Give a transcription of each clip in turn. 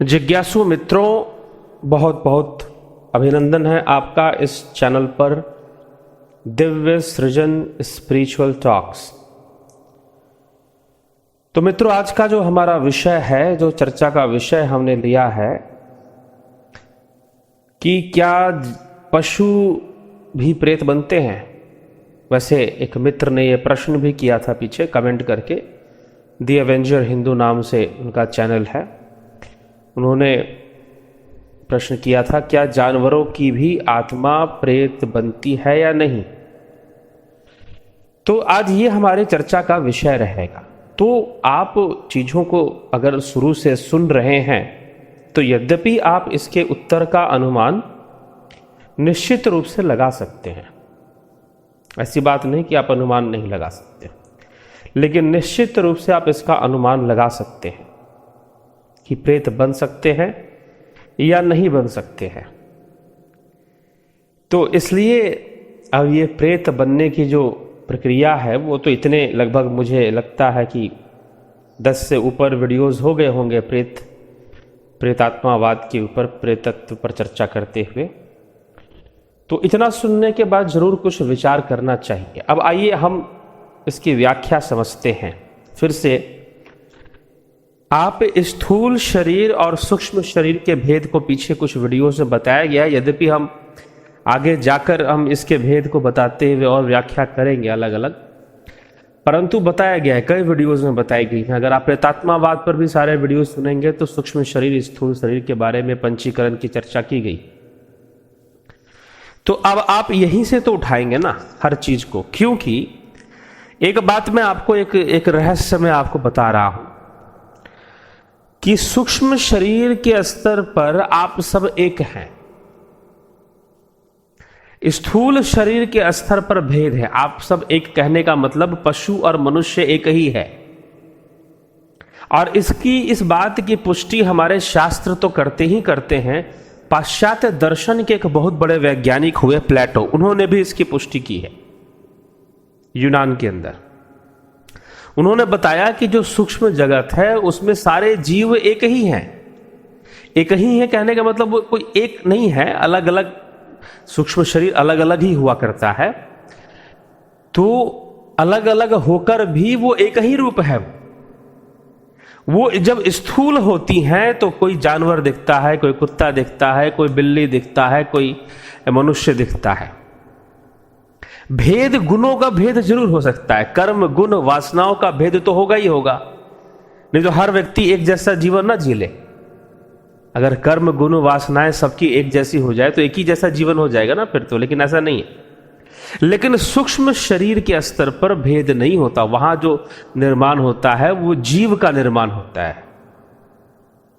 जिज्ञासु मित्रों, बहुत बहुत अभिनंदन है आपका इस चैनल पर दिव्य सृजन स्पिरिचुअल टॉक्स। तो मित्रों, आज का जो हमारा विषय है, जो चर्चा का विषय हमने लिया है कि क्या पशु भी प्रेत बनते हैं। वैसे एक मित्र ने यह प्रश्न भी किया था पीछे कमेंट करके, दी एवेंजर हिंदू नाम से उनका चैनल है। उन्होंने प्रश्न किया था, क्या जानवरों की भी आत्मा प्रेत बनती है या नहीं। तो आज ये हमारी चर्चा का विषय रहेगा। तो आप चीज़ों को अगर शुरू से सुन रहे हैं तो यद्यपि आप इसके उत्तर का अनुमान निश्चित रूप से लगा सकते हैं, ऐसी बात नहीं कि आप अनुमान नहीं लगा सकते, लेकिन निश्चित रूप से आप इसका अनुमान लगा सकते हैं कि प्रेत बन सकते हैं या नहीं बन सकते हैं। तो इसलिए अब ये प्रेत बनने की जो प्रक्रिया है वो तो इतने लगभग मुझे लगता है कि 10 से ऊपर वीडियोस हो गए होंगे प्रेतात्मावाद के ऊपर, प्रेतत्व पर चर्चा करते हुए। तो इतना सुनने के बाद जरूर कुछ विचार करना चाहिए। अब आइए हम इसकी व्याख्या समझते हैं फिर से। आप स्थूल शरीर और सूक्ष्म शरीर के भेद को पीछे कुछ वीडियोस में बताया गया, यद्यपि हम आगे जाकर हम इसके भेद को बताते हुए और व्याख्या करेंगे अलग अलग, परंतु बताया गया है, कई वीडियोस में बताई गई है। अगर आप प्रेतात्मावाद पर भी सारे वीडियो सुनेंगे तो सूक्ष्म शरीर स्थूल शरीर के बारे में पंचीकरण की चर्चा की गई। तो अब आप यहीं से तो उठाएंगे ना हर चीज को, क्योंकि एक बात मैं आपको एक रहस्य में आपको बता रहा हूं कि सूक्ष्म शरीर के स्तर पर आप सब एक हैं, स्थूल शरीर के स्तर पर भेद है। आप सब एक कहने का मतलब पशु और मनुष्य एक ही है। और इस बात की पुष्टि हमारे शास्त्र तो करते ही करते हैं। पाश्चात्य दर्शन के एक बहुत बड़े वैज्ञानिक हुए प्लेटो, उन्होंने भी इसकी पुष्टि की है यूनान के अंदर। उन्होंने बताया कि जो सूक्ष्म जगत है उसमें सारे जीव एक ही हैं। एक ही है कहने का मतलब वो कोई एक नहीं है, अलग अलग सूक्ष्म शरीर अलग अलग ही हुआ करता है। तो अलग अलग होकर भी वो एक ही रूप है। वो जब स्थूल होती हैं तो कोई जानवर दिखता है, कोई कुत्ता दिखता है, कोई बिल्ली दिखता है, कोई मनुष्य दिखता है। भेद गुणों का भेद जरूर हो सकता है, कर्म गुण वासनाओं का भेद तो होगा ही होगा, नहीं तो हर व्यक्ति एक जैसा जीवन ना जी ले। अगर कर्म गुण वासनाएं सबकी एक जैसी हो जाए तो एक ही जैसा जीवन हो जाएगा ना फिर तो, लेकिन ऐसा नहीं है। लेकिन सूक्ष्म शरीर के स्तर पर भेद नहीं होता। वहां जो निर्माण होता है वो जीव का निर्माण होता है,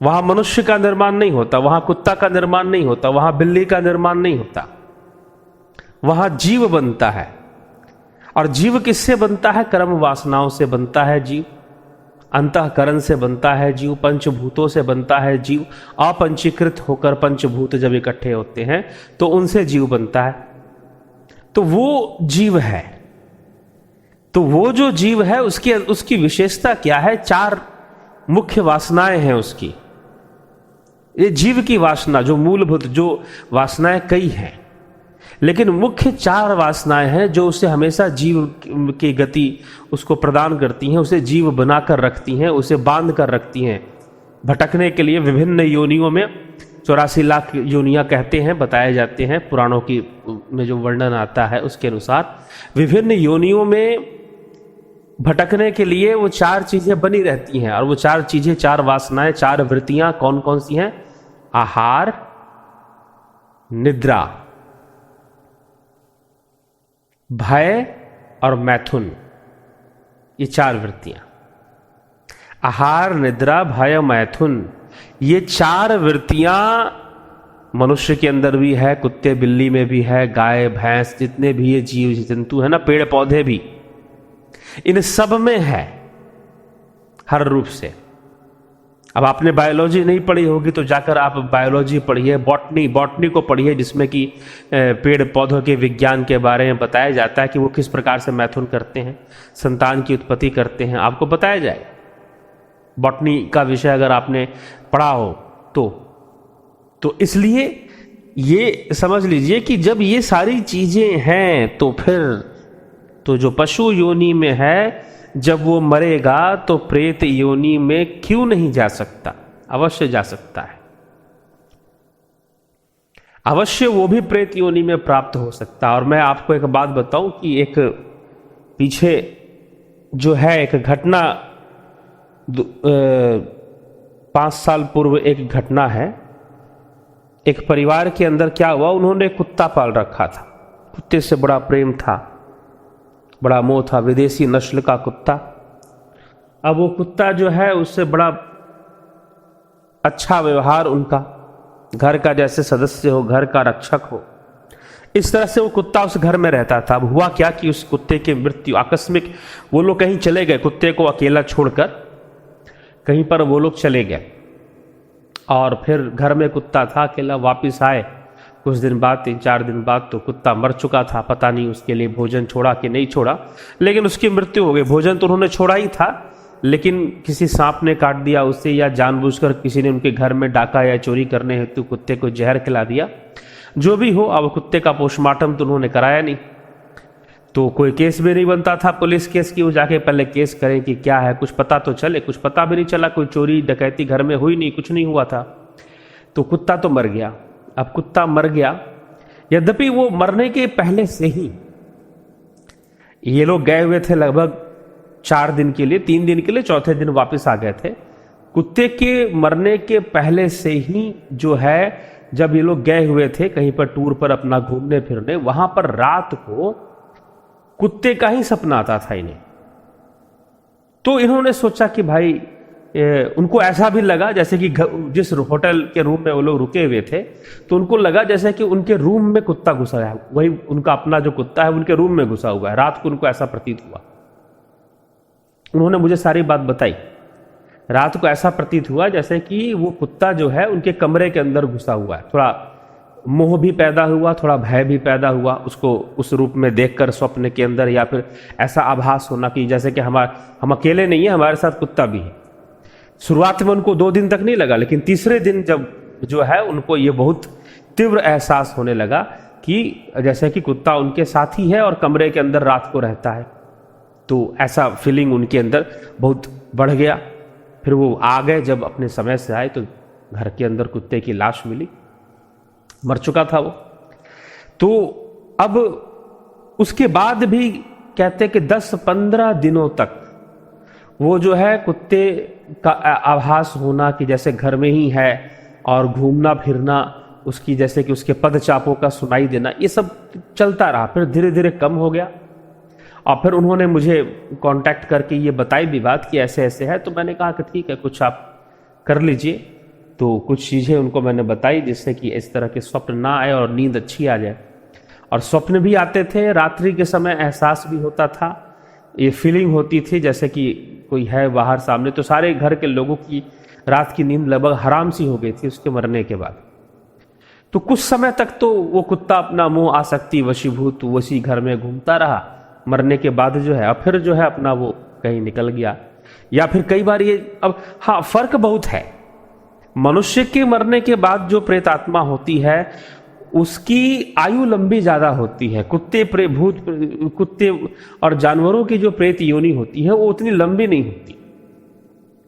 वहां मनुष्य का निर्माण नहीं होता, वहां कुत्ता का निर्माण नहीं होता, वहां बिल्ली का निर्माण नहीं होता, वहां जीव बनता है। और जीव किससे बनता है? कर्म वासनाओं से बनता है जीव, अंतःकरण से बनता है जीव, पंचभूतों से बनता है जीव। अपंचीकृत होकर पंचभूत जब इकट्ठे होते हैं तो उनसे जीव बनता है। तो वो जीव है। तो वो जो जीव है उसकी विशेषता क्या है? 4 मुख्य वासनाएं हैं उसकी। ये जीव की वासना जो मूलभूत जो वासनाएं कई हैं, लेकिन मुख्य 4 वासनाएं हैं जो उसे हमेशा जीव की गति उसको प्रदान करती हैं, उसे जीव बनाकर रखती हैं, उसे बांध कर रखती हैं भटकने के लिए विभिन्न योनियों में। 84 लाख योनियां कहते हैं, बताए जाते हैं पुराणों की में जो वर्णन आता है उसके अनुसार विभिन्न योनियों में भटकने के लिए वो 4 चीजें बनी रहती हैं। और वो 4 चीजें, 4 वासनाएं, 4 वृत्तियां कौन कौन सी हैं? आहार, निद्रा, भय और मैथुन। ये 4 वृत्तियां, आहार, निद्रा, भय, मैथुन, ये 4 वृत्तियां मनुष्य के अंदर भी है, कुत्ते बिल्ली में भी है, गाय भैंस जितने भी ये जीव जंतु है ना, पेड़ पौधे भी, इन सब में है हर रूप से। अब आपने बायोलॉजी नहीं पढ़ी होगी तो जाकर आप बायोलॉजी पढ़िए, बॉटनी को पढ़िए, जिसमें कि पेड़ पौधों के विज्ञान के बारे में बताया जाता है कि वो किस प्रकार से मैथुन करते हैं, संतान की उत्पत्ति करते हैं, आपको बताया जाएगा। बॉटनी का विषय अगर आपने पढ़ा हो तो इसलिए ये समझ लीजिए कि जब ये सारी चीजें हैं तो फिर तो जो पशु योनि में है, जब वो मरेगा तो प्रेत योनि में क्यों नहीं जा सकता? अवश्य जा सकता है, अवश्य वो भी प्रेत योनि में प्राप्त हो सकता है। और मैं आपको एक बात बताऊं कि एक पीछे जो है एक घटना 5 साल पूर्व एक घटना है। एक परिवार के अंदर क्या हुआ, उन्होंने कुत्ता पाल रखा था, कुत्ते से बड़ा प्रेम था, बड़ा मोह था, विदेशी नस्ल का कुत्ता। अब वो कुत्ता जो है उससे बड़ा अच्छा व्यवहार, उनका घर का जैसे सदस्य हो, घर का रक्षक हो, इस तरह से वो कुत्ता उस घर में रहता था। अब हुआ क्या कि उस कुत्ते की मृत्यु आकस्मिक, वो लोग कहीं चले गए, कुत्ते को अकेला छोड़कर कहीं पर वो लोग चले गए, और फिर घर में कुत्ता था अकेला। वापस आए कुछ दिन बाद, 3-4 दिन बाद, तो कुत्ता मर चुका था। पता नहीं उसके लिए भोजन छोड़ा कि नहीं छोड़ा, लेकिन उसकी मृत्यु हो गई। भोजन तो उन्होंने छोड़ा ही था, लेकिन किसी सांप ने काट दिया उसे, या जानबूझकर किसी ने उनके घर में डाका या चोरी करने हेतु कुत्ते को जहर खिला दिया। जो भी हो, अब कुत्ते का पोस्टमार्टम तो उन्होंने कराया नहीं, तो कोई केस भी नहीं बनता था पुलिस केस की। वो जाके पहले केस करें कि क्या है, कुछ पता तो चले। कुछ पता भी नहीं चला, कोई चोरी डकैती घर में हुई नहीं, कुछ नहीं हुआ था। तो कुत्ता तो मर गया। अब कुत्ता मर गया, यद्यपि वो मरने के पहले से ही ये लोग गए हुए थे लगभग 4 दिन के लिए, 3 दिन के लिए, चौथे दिन वापस आ गए थे। कुत्ते के मरने के पहले से ही जो है, जब ये लोग गए हुए थे कहीं पर टूर पर अपना घूमने फिरने, वहां पर रात को कुत्ते का ही सपना आता था इन्हें। तो इन्होंने सोचा कि भाई, उनको ऐसा भी लगा जैसे कि जिस होटल के रूम में वो लोग रुके हुए थे, तो उनको लगा जैसे कि उनके रूम में कुत्ता घुसा है, वही उनका अपना जो कुत्ता है उनके रूम में घुसा हुआ है। रात को उनको ऐसा प्रतीत हुआ। उन्होंने मुझे सारी बात बताई। रात को ऐसा प्रतीत हुआ जैसे कि वो कुत्ता जो है उनके कमरे के अंदर घुसा हुआ है। थोड़ा मोह भी पैदा हुआ, थोड़ा भय भी पैदा हुआ उसको उस रूप में देखकर स्वप्न के अंदर, या फिर ऐसा आभास होना कि जैसे कि हम अकेले नहीं है, हमारे साथ कुत्ता भी है। शुरुआत में उनको 2 दिन तक नहीं लगा, लेकिन तीसरे दिन जब जो है उनको ये बहुत तीव्र एहसास होने लगा कि जैसे कि कुत्ता उनके साथ ही है और कमरे के अंदर रात को रहता है। तो ऐसा फीलिंग उनके अंदर बहुत बढ़ गया। फिर वो आ गए, जब अपने समय से आए तो घर के अंदर कुत्ते की लाश मिली, मर चुका था वो। तो अब उसके बाद भी कहते कि 10-15 दिनों तक वो जो है कुत्ते का आभास होना कि जैसे घर में ही है, और घूमना फिरना उसकी, जैसे कि उसके पदचापों का सुनाई देना, ये सब चलता रहा। फिर धीरे धीरे कम हो गया, और फिर उन्होंने मुझे कांटेक्ट करके ये बताई भी बात कि ऐसे ऐसे है। तो मैंने कहा कि ठीक है, कुछ आप कर लीजिए। तो कुछ चीज़ें उनको मैंने बताई जिससे कि इस तरह के स्वप्न ना आए और नींद अच्छी आ जाए। और स्वप्न भी आते थे, रात्रि के समय एहसास भी होता था, ये फीलिंग होती थी जैसे कि कोई है बाहर सामने। तो सारे घर के लोगों की रात की नींद लगभग हराम सी हो गई थी उसके मरने के बाद। तो कुछ समय तक तो वो कुत्ता अपना मोह आसक्ति वशीभूत उसी घर में घूमता रहा। मरने के बाद जो है, अब फिर जो है अपना वो कहीं निकल गया, या फिर कई बार ये, अब हाँ, फर्क बहुत है। मनुष्य के मरने के बाद जो प्रेत आत्मा होती है उसकी आयु लंबी ज्यादा होती है। कुत्ते और जानवरों की जो प्रेत योनि होती है वो उतनी लंबी नहीं होती।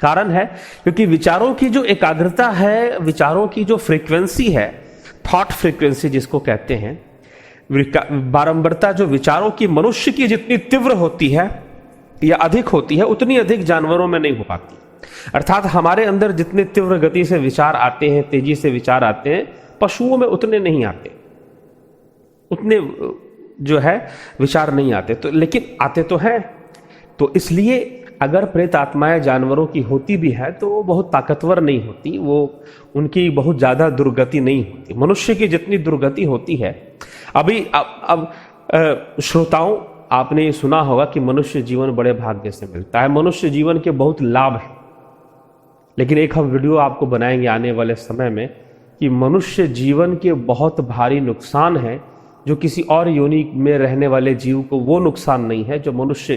कारण है क्योंकि विचारों की जो एकाग्रता है, विचारों की जो फ्रीक्वेंसी है, थॉट फ्रीक्वेंसी जिसको कहते हैं, बारंबारता जो विचारों की मनुष्य की जितनी तीव्र होती है या अधिक होती है, उतनी अधिक जानवरों में नहीं हो पाती। अर्थात हमारे अंदर जितने तीव्र गति से विचार आते हैं, तेजी से विचार आते हैं, पशुओं में उतने नहीं आते, उतने जो है विचार नहीं आते। तो लेकिन आते तो हैं। तो इसलिए अगर प्रेत आत्माएं जानवरों की होती भी है तो वो बहुत ताकतवर नहीं होती, वो उनकी बहुत ज़्यादा दुर्गति नहीं होती। मनुष्य की जितनी दुर्गति होती है, अभी अब श्रोताओं, आपने ये सुना होगा कि मनुष्य जीवन बड़े भाग्य से मिलता है। मनुष्य जीवन के बहुत लाभ हैं, लेकिन एक हम वीडियो आपको बनाएंगे आने वाले समय में कि मनुष्य जीवन के बहुत भारी नुकसान हैं, जो किसी और योनि में रहने वाले जीव को वो नुकसान नहीं है जो मनुष्य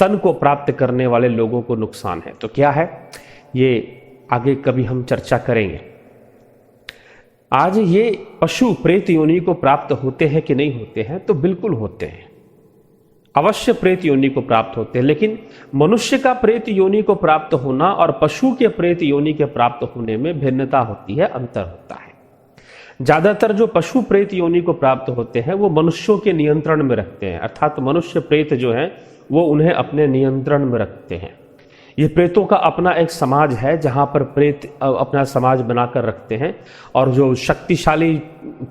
तन को प्राप्त करने वाले लोगों को नुकसान है। तो क्या है ये आगे कभी हम चर्चा करेंगे। आज ये पशु प्रेत योनि को प्राप्त होते हैं कि नहीं होते हैं, तो बिल्कुल होते हैं, अवश्य प्रेत योनि को प्राप्त होते हैं। लेकिन मनुष्य का प्रेत योनि को प्राप्त होना और पशु के प्रेत योनि के प्राप्त होने में भिन्नता होती है, अंतर होता है। ज्यादातर जो पशु प्रेत योनि को प्राप्त होते हैं वो मनुष्यों के नियंत्रण में रखते हैं, अर्थात मनुष्य प्रेत जो है वो उन्हें अपने नियंत्रण में रखते हैं। ये प्रेतों का अपना एक समाज है जहां पर प्रेत अपना समाज बनाकर रखते हैं, और जो शक्तिशाली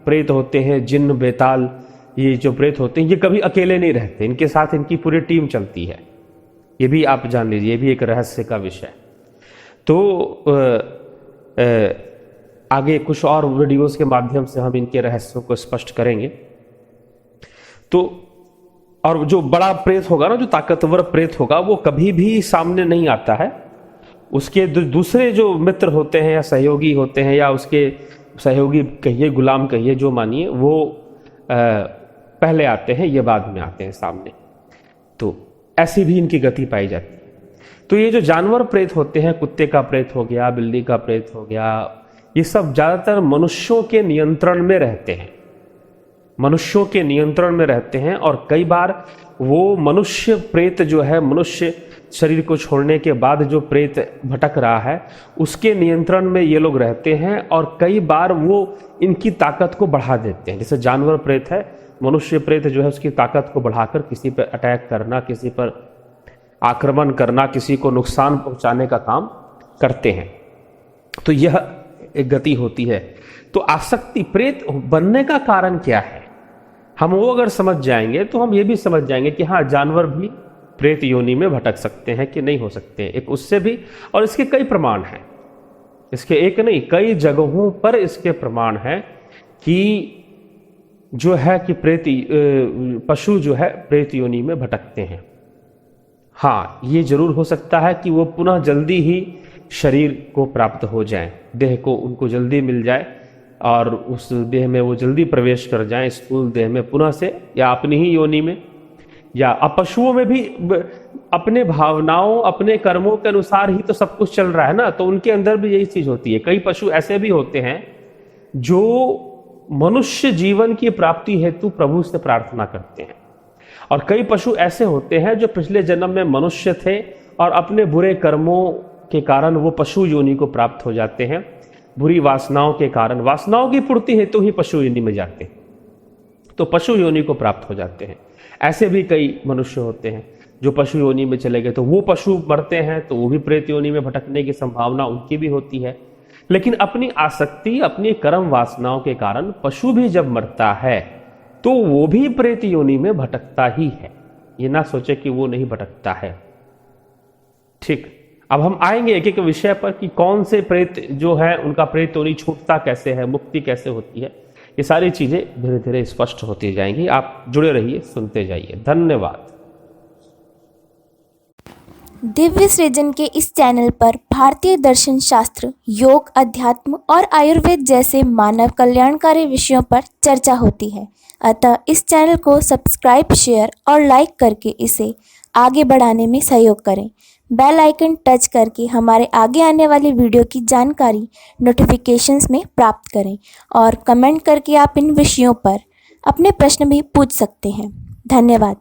प्रेत होते हैं, जिन्न बेताल, ये जो प्रेत होते हैं, ये कभी अकेले नहीं रहते, इनके साथ इनकी पूरी टीम चलती है। ये भी आप जान लीजिए, ये भी एक रहस्य का विषय। तो आगे कुछ और वीडियोस के माध्यम से हम इनके रहस्यों को स्पष्ट करेंगे। तो और जो बड़ा प्रेत होगा ना, जो ताकतवर प्रेत होगा, वो कभी भी सामने नहीं आता है। उसके दूसरे जो मित्र होते हैं या सहयोगी होते हैं, या उसके सहयोगी कहिए, गुलाम कहिए, जो मानिए, वो पहले आते हैं, ये बाद में आते हैं सामने। तो ऐसी भी इनकी गति पाई जाती है। तो ये जो जानवर प्रेत होते हैं, कुत्ते का प्रेत हो गया, बिल्ली का प्रेत हो गया, ये सब ज्यादातर मनुष्यों के नियंत्रण में रहते हैं, मनुष्यों के नियंत्रण में रहते हैं। और कई बार वो मनुष्य प्रेत जो है, मनुष्य शरीर को छोड़ने के बाद जो प्रेत भटक रहा है, उसके नियंत्रण में ये लोग रहते हैं, और कई बार वो इनकी ताकत को बढ़ा देते हैं। जैसे जानवर प्रेत है, मनुष्य प्रेत जो है उसकी ताकत को बढ़ाकर किसी पर अटैक करना, किसी पर आक्रमण करना, किसी को नुकसान पहुंचाने का काम करते हैं। तो यह एक गति होती है। तो आसक्ति, प्रेत बनने का कारण क्या है, हम वो अगर समझ जाएंगे तो हम ये भी समझ जाएंगे कि हाँ, जानवर भी प्रेत योनि में भटक सकते हैं कि नहीं हो सकते। एक उससे भी, और इसके कई प्रमाण हैं, इसके एक नहीं कई जगहों पर इसके प्रमाण हैं कि जो है कि प्रेत पशु जो है प्रेत योनि में भटकते हैं। हाँ, ये जरूर हो सकता है कि वो पुनः जल्दी ही शरीर को प्राप्त हो जाएं, देह को उनको जल्दी मिल जाए, और उस देह में वो जल्दी प्रवेश कर जाएं, स्थूल देह में पुनः से, या अपनी ही योनि में। या पशुओं में भी अपने भावनाओं, अपने कर्मों के अनुसार ही तो सब कुछ चल रहा है ना, तो उनके अंदर भी यही चीज होती है। कई पशु ऐसे भी होते हैं जो मनुष्य जीवन की प्राप्ति हेतु प्रभु से प्रार्थना करते हैं, और कई पशु ऐसे होते हैं जो पिछले जन्म में मनुष्य थे और अपने बुरे कर्मों के कारण वो पशु योनि को प्राप्त हो जाते हैं। बुरी वासनाओं के कारण, वासनाओं की पूर्ति हेतु ही पशु योनि में जाते हैं, तो पशु योनि को प्राप्त हो जाते हैं। ऐसे भी कई मनुष्य होते हैं जो पशु योनि में चले गए, तो वो पशु मरते हैं, तो वो भी प्रेत योनि में भटकने की संभावना उनकी भी होती है। लेकिन अपनी आसक्ति, अपनी कर्म वासनाओं के कारण पशु भी जब मरता है तो वो भी प्रेत योनि में भटकता ही है, ये ना सोचे कि वो नहीं भटकता है। ठीक, अब हम आएंगे एक एक विषय पर कि कौन से प्रेत जो है उनका प्रेत योनि छूटता कैसे है, मुक्ति कैसे होती है। ये सारी चीजें धीरे धीरे स्पष्ट होती जाएंगी। आप जुड़े रहिए, सुनते जाइए। धन्यवाद। दिव्य सृजन के इस चैनल पर भारतीय दर्शन शास्त्र, योग, अध्यात्म और आयुर्वेद जैसे मानव कल्याणकारी विषयों पर चर्चा होती है। अतः इस चैनल को सब्सक्राइब, शेयर और लाइक करके इसे आगे बढ़ाने में सहयोग करें। बेल आइकन टच करके हमारे आगे आने वाली वीडियो की जानकारी नोटिफिकेशंस में प्राप्त करें, और कमेंट करके आप इन विषयों पर अपने प्रश्न भी पूछ सकते हैं। धन्यवाद।